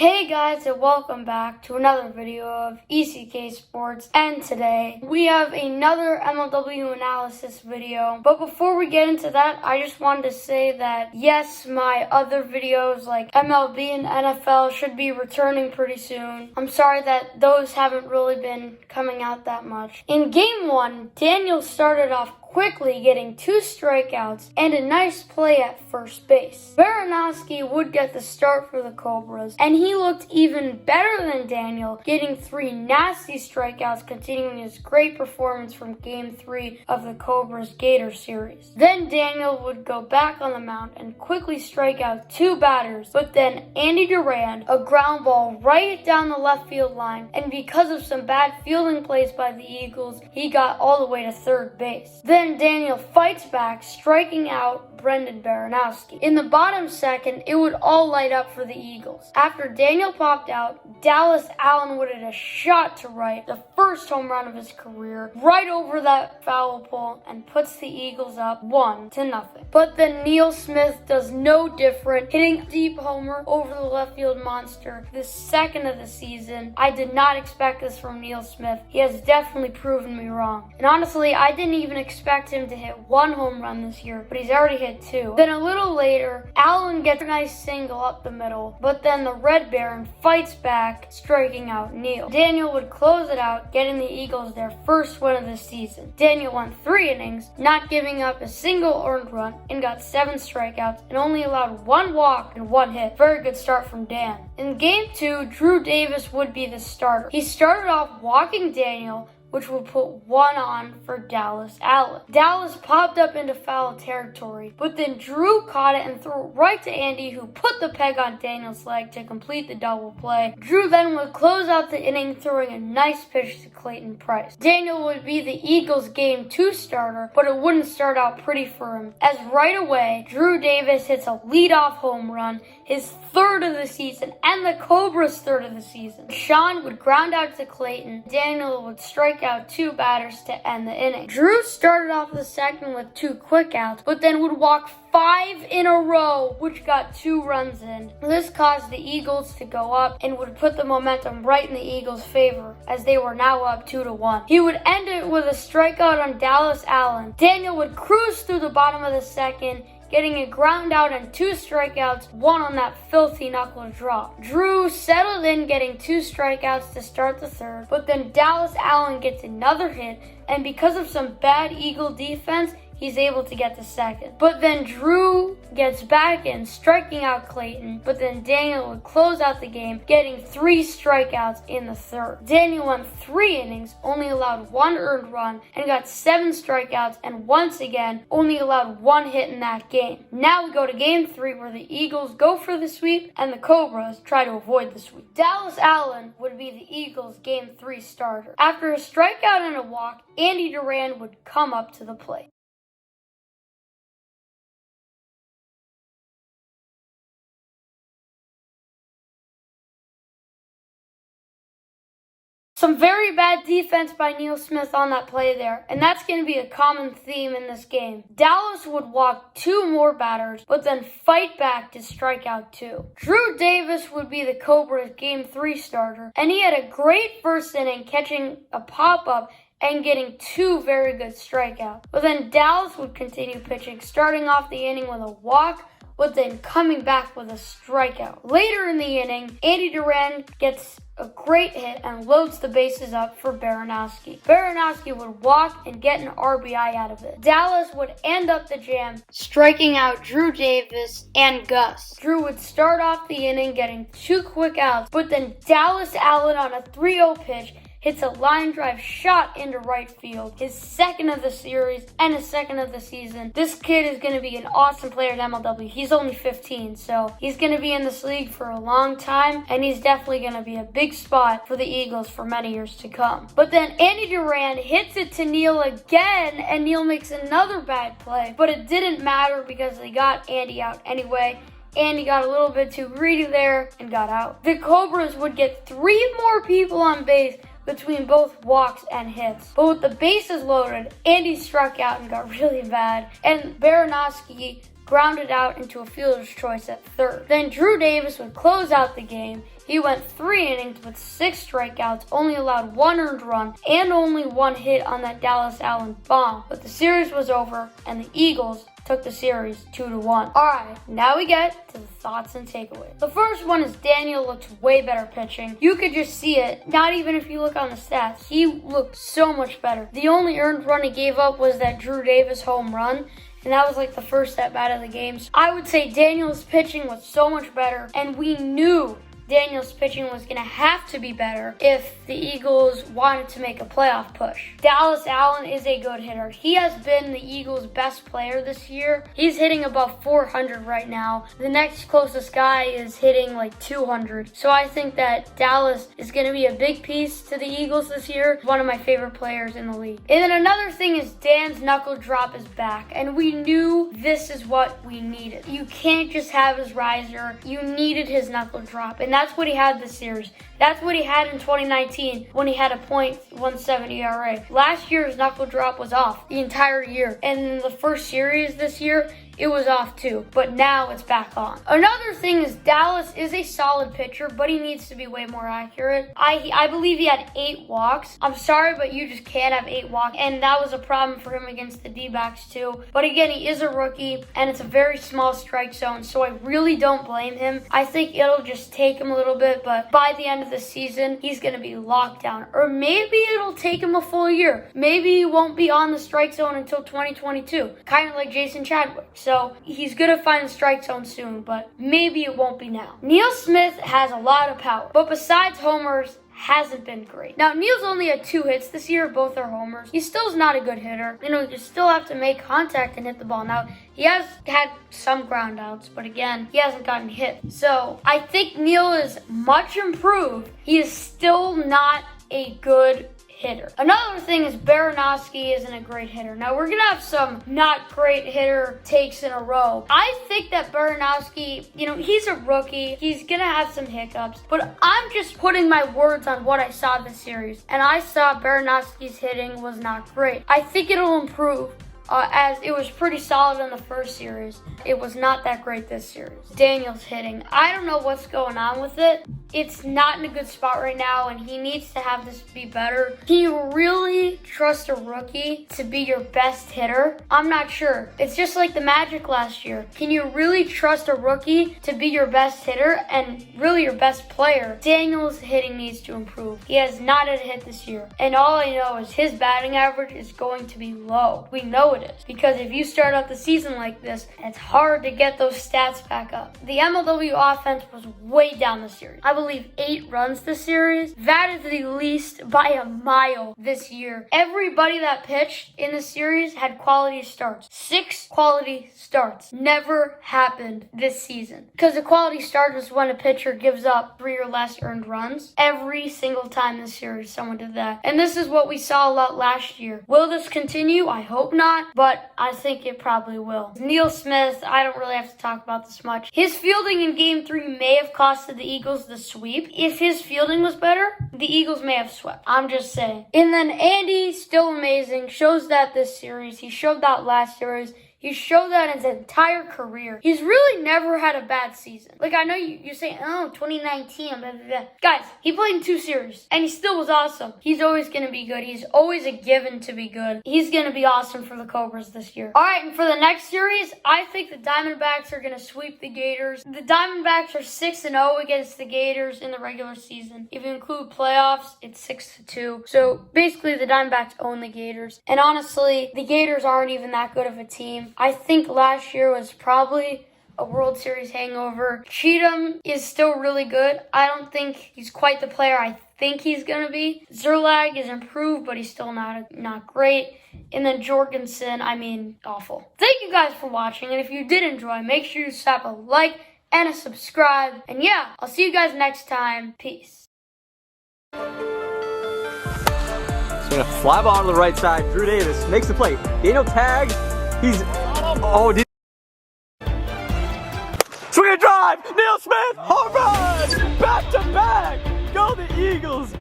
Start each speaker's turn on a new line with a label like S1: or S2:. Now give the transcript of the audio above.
S1: Hey guys, and welcome back to another video of ECK Sports, and today we have another MLW analysis video. But before we get into that, I just wanted to say that yes, my other videos like MLB and NFL should be returning pretty soon. I'm sorry that those haven't really been coming out that much. In game 1, Daniel started off quickly getting 2 strikeouts and a nice play at first base. Baranowski would get the start for the Cobras, and he looked even better than Daniel, getting 3 nasty strikeouts, continuing his great performance from Game 3 of the Cobras Gator series. Then Daniel would go back on the mound and quickly strike out 2 batters, but then Andy Durand, a ground ball right down the left field line, and because of some bad fielding plays by the Eagles, he got all the way to third base. Then Daniel fights back, striking out Brendan Baranowski. In the bottom second, it would all light up for the Eagles. After Daniel popped out, Dallas Allen would hit a shot to right, the first home run of his career, right over that foul pole, and puts the Eagles up 1-0. But then Neal Smith does no different, hitting a deep homer over the left field monster, the second of the season. I did not expect this from Neal Smith. He has definitely proven me wrong. And honestly, I didn't even expect him to hit 1 home run this year, but he's already hit 2. Then a little later, Allen gets a nice single up the middle, but then the Red Baron fights back, striking out Neal. Daniel would close it out, getting the Eagles their first win of the season. Daniel won 3 innings, not giving up a single earned run, and got 7 strikeouts, and only allowed 1 walk and 1 hit. Very good start from Dan. In Game 2, Drew Davis would be the starter. He started off walking Daniel, which would put 1 on for Dallas Allen. Dallas popped up into foul territory, but then Drew caught it and threw it right to Andy, who put the peg on Daniel's leg to complete the double play. Drew then would close out the inning, throwing a nice pitch to Clayton Price. Daniel would be the Eagles' Game 2 starter, but it wouldn't start out pretty for him, as right away, Drew Davis hits a leadoff home run, his 3rd of the season, and the Cobras' 3rd of the season. Sean would ground out to Clayton. Daniel would strike out 2 batters to end the inning. Drew started off the second with 2 quick outs, but then would walk 5 in a row, which got 2 runs in. This caused the Eagles to go up and would put the momentum right in the Eagles' favor, as they were now up 2-1. He would end it with a strikeout on Dallas Allen. Daniel would cruise through the bottom of the second, getting a ground out and 2 strikeouts, 1 on that filthy knuckle drop. Drew settled in, getting 2 strikeouts to start the 3rd, but then Dallas Allen gets another hit, and because of some bad Eagle defense, he's able to get the 2nd. But then Drew gets back in, striking out Clayton, but then Daniel would close out the game, getting 3 strikeouts in the 3rd. Daniel won 3 innings, only allowed 1 earned run, and got 7 strikeouts, and once again, only allowed 1 hit in that game. Now we go to Game 3, where the Eagles go for the sweep, and the Cobras try to avoid the sweep. Dallas Allen would be the Eagles' Game 3 starter. After a strikeout and a walk, Andy Durand would come up to the plate. Some very bad defense by Neal Smith on that play there, and that's going to be a common theme in this game. Dallas would walk 2 more batters, but then fight back to strike out 2. Drew Davis would be the Cobras' Game 3 starter, and he had a great first inning, catching a pop-up and getting 2 very good strikeouts. But then Dallas would continue pitching, starting off the inning with a walk, but then coming back with a strikeout. Later in the inning, Andy Durand gets a great hit and loads the bases up for Baranowski. Baranowski would walk and get an RBI out of it. Dallas would end up the jam, striking out Drew Davis and Gus. Drew would start off the inning getting 2 quick outs, but then Dallas Allen on a 3-0 pitch hits a line drive shot into right field, his 2nd of the series and his 2nd of the season. This kid is going to be an awesome player at MLW. He's only 15, so he's going to be in this league for a long time, and he's definitely going to be a big spot for the Eagles for many years to come. But then Andy Durand hits it to Neal again, and Neal makes another bad play, but it didn't matter because they got Andy out anyway. Andy got a little bit too greedy there and got out. The Cobras would get 3 more people on base between both walks and hits. But with the bases loaded, Andy struck out and got really bad, and Baranowski grounded out into a fielder's choice at third. Then Drew Davis would close out the game. He went 3 innings with 6 strikeouts, only allowed 1 earned run, and only 1 hit on that Dallas Allen bomb. But the series was over, and the Eagles took the series 2-1. Alright, now we get to the thoughts and takeaways. The first one is Daniel looks way better pitching. You could just see it, not even if you look on the stats. He looked so much better. The only earned run he gave up was that Drew Davis home run, and that was like the first at bat of the game. So I would say Daniel's pitching was so much better, and we knew Daniel's pitching was going to have to be better if the Eagles wanted to make a playoff push. Dallas Allen is a good hitter. He has been the Eagles' best player this year. He's hitting above 400 right now. The next closest guy is hitting like 200. So I think that Dallas is going to be a big piece to the Eagles this year. One of my favorite players in the league. And then another thing is Dan's knuckle drop is back. And we knew this is what we needed. You can't just have his riser. You needed his knuckle drop. And that's what he had this series. That's what he had in 2019 when he had a .170 ERA. Last year's knuckle drop was off the entire year. And in the first series this year, it was off too, but now it's back on. Another thing is Dallas is a solid pitcher, but he needs to be way more accurate. I believe he had 8 walks. I'm sorry, but you just can't have 8 walks, and that was a problem for him against the D-backs too. But again, he is a rookie, and it's a very small strike zone, so I really don't blame him. I think it'll just take him a little bit, but by the end of the season, he's going to be locked down. Or maybe it'll take him a full year. Maybe he won't be on the strike zone until 2022, kind of like Jason Chadwick. So he's going to find the strike zone soon, but maybe it won't be now. Neal Smith has a lot of power, but besides homers, hasn't been great. Now, Neal's only had 2 hits this year, both are homers. He still is not a good hitter. You still have to make contact and hit the ball. Now, he has had some ground outs, but again, he hasn't gotten hit. So I think Neal is much improved. He is still not a good hitter. Another thing is Baranowski isn't a great hitter. Now we're gonna have some not great hitter takes in a row. I think that Baranowski, he's a rookie. He's gonna have some hiccups, but I'm just putting my words on what I saw this series. And I saw Baranowski's hitting was not great. I think it'll improve. As it was pretty solid in the first series. It was not that great this series. Daniel's hitting. I don't know what's going on with it. It's not in a good spot right now, and he needs to have this be better. Can you really trust a rookie to be your best hitter? I'm not sure. It's just like the Magic last year. Can you really trust a rookie to be your best hitter and really your best player? Daniel's hitting needs to improve. He has not had a hit this year, and all I know is his batting average is going to be low. We know it is, because if you start out the season like this, it's hard to get those stats back up. The MLW offense was way down this series. I believe 8 runs this series. That is the least by a mile this year. Everybody that pitched in the series had quality starts. 6 quality starts. Never happened this season. Because a quality start is when a pitcher gives up 3 or less earned runs. Every single time this series, someone did that. And this is what we saw a lot last year. Will this continue? I hope not, but I think it probably will. Neal Smith, I don't really have to talk about this much. His fielding in Game 3 may have costed the Eagles the sweep. If his fielding was better, the Eagles may have swept. I'm just saying. And then Andy, still amazing, shows that this series. He showed that last series. He showed that his entire career. He's really never had a bad season. Like, I know you're saying, 2019, blah, blah, blah. Guys, he played in 2 series, and he still was awesome. He's always going to be good. He's always a given to be good. He's going to be awesome for the Cobras this year. All right, and for the next series, I think the Diamondbacks are going to sweep the Gators. The Diamondbacks are 6-0 against the Gators in the regular season. If you include playoffs, it's 6-2. So, basically, the Diamondbacks own the Gators. And honestly, the Gators aren't even that good of a team. I think last year was probably a World Series hangover. Cheatham is still really good. I don't think he's quite the player I think he's going to be. Zerlag is improved, but he's still not great. And then Jorgensen, awful. Thank you guys for watching, and if you did enjoy, make sure you slap a like and a subscribe. And yeah, I'll see you guys next time. Peace.
S2: Swing a fly ball to the right side. Drew Davis makes the play. Daniel tags. He's swing a drive. Neal Smith home run. Back to back. Go the Eagles.